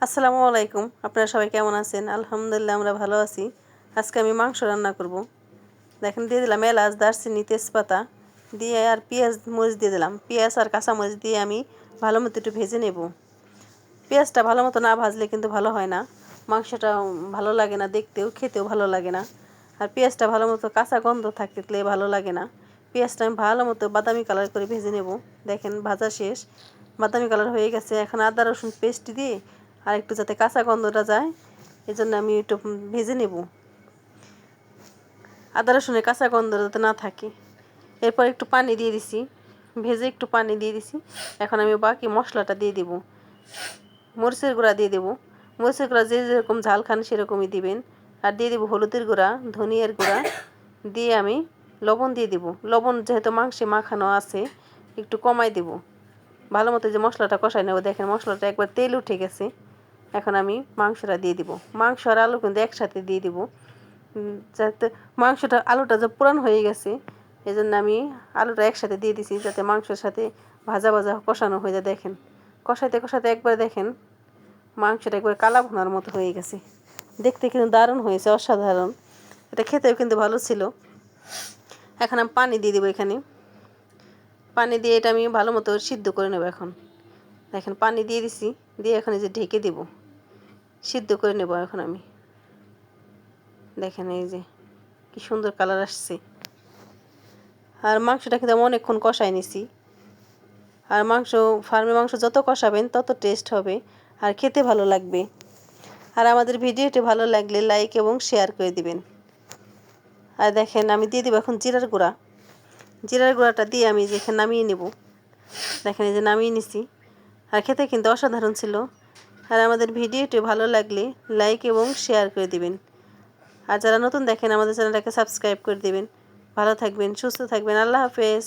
আসসালামু আলাইকুম। আপনারা সবাই কেমন আছেন? আলহামদুলিল্লাহ আমরা ভালো আছি। আজকে আমি মাংস রান্না করব। দেখেন দিয়ে দিলাম এলাচ, দারচিনি, তেজপাতা দিয়ে আর পেঁয়াজ মরিচ দিয়ে দিলাম। পেঁয়াজ আর কাঁচামরিচ দিয়ে আমি ভালো মতো একটু ভেজে নেব। পেঁয়াজটা ভালো মতো না ভাজলে কিন্তু ভালো হয় না, মাংসটা ভালো লাগে না, দেখতেও খেতেও ভালো লাগে না। আর পেঁয়াজটা ভালো মতো কাঁচা গন্ধ থাকলে ভালো লাগে না। পেঁয়াজটা আমি ভালো মতো বাদামি কালার করে ভেজে নেব। দেখেন ভাজা শেষ, বাদামি কালার হয়ে গেছে। এখন আদা রসুন পেস্ট দিয়ে আর একটু যাতে কাঁচা গন্ধটা যায় এই জন্য আমি একটু ভেজে নেব, আদা রসুনের কাঁচা গন্ধ যাতে না থাকে। এরপর একটু পানি দিয়ে দিছি, ভেজে একটু পানি দিয়ে দিছি। এখন আমি বাকি মশলাটা দিয়ে দেব। মরিচের গুঁড়া দিয়ে দেবো। মরিচের গুঁড়া যে যেরকম ঝাল খান সেরকমই দিবেন। আর দিয়ে দেবো হলুদের গুঁড়া, ধনিয়ার গুঁড়া দিয়ে আমি লবণ দিয়ে দেবো। লবণ যেহেতু মাংসে মাখানো আছে একটু কমাই দেবো। ভালো মতো যে মশলাটা কষাই নেব। দেখেন মশলাটা একবার তেল উঠে গেছে। এখন আমি মাংসটা দিয়ে দিব। মাংস আর আলু কিন্তু একসাথে দিয়ে দিব, যাতে মাংসটা আলুটা যে পুরান হয়ে গেছে এই জন্য আমি আলুটা একসাথে দিয়ে দিছি, যাতে মাংসের সাথে ভাজা ভাজা কষানো হয়ে যায়। দেখেন কষাইতে কষাইতে একবার দেখেন মাংসটা একবার কালা ভুনার মতো হয়ে গেছে। দেখতে কিন্তু দারুণ হয়েছে, অসাধারণ। এটা খেতেও কিন্তু ভালো ছিল। এখন আমি পানি দিয়ে দেবো। এখানে পানি দিয়ে এটা আমি ভালো মতো সিদ্ধ করে নেব। এখন দেখেন পানি দিয়ে দিছি, দিয়ে এখন এই যে ঢেকে দেব, সিদ্ধ করে নেব। এখন আমি দেখেন এই যে কি সুন্দর কালার আসছে। আর মাংসটা কিন্তু আমি অনেকক্ষণ কষাই নিছি। আর ফার্মের মাংস যত কষাবেন তত টেস্ট হবে আর খেতে ভালো লাগবে। আর আমাদের ভিডিওটি ভালো লাগলে লাইক এবং শেয়ার করে দিবেন। আর দেখেন আমি দিয়ে দেবো এখন জিরার গুঁড়া। জিরার গুঁড়াটা দিয়ে আমি যেখানে নামিয়ে নেব। দেখেন এই যে নামিয়ে নিছি। আর খেতে কিন্তু অসাধারণ ছিল। আর আমাদের ভিডিওটি ভালো লাগলে লাইক এবং শেয়ার করে দিবেন। আর যারা নতুন দেখেন আমাদের চ্যানেলটাকে সাবস্ক্রাইব করে দিবেন। ভালো থাকবেন, সুস্থ থাকবেন। আল্লাহ হাফেজ।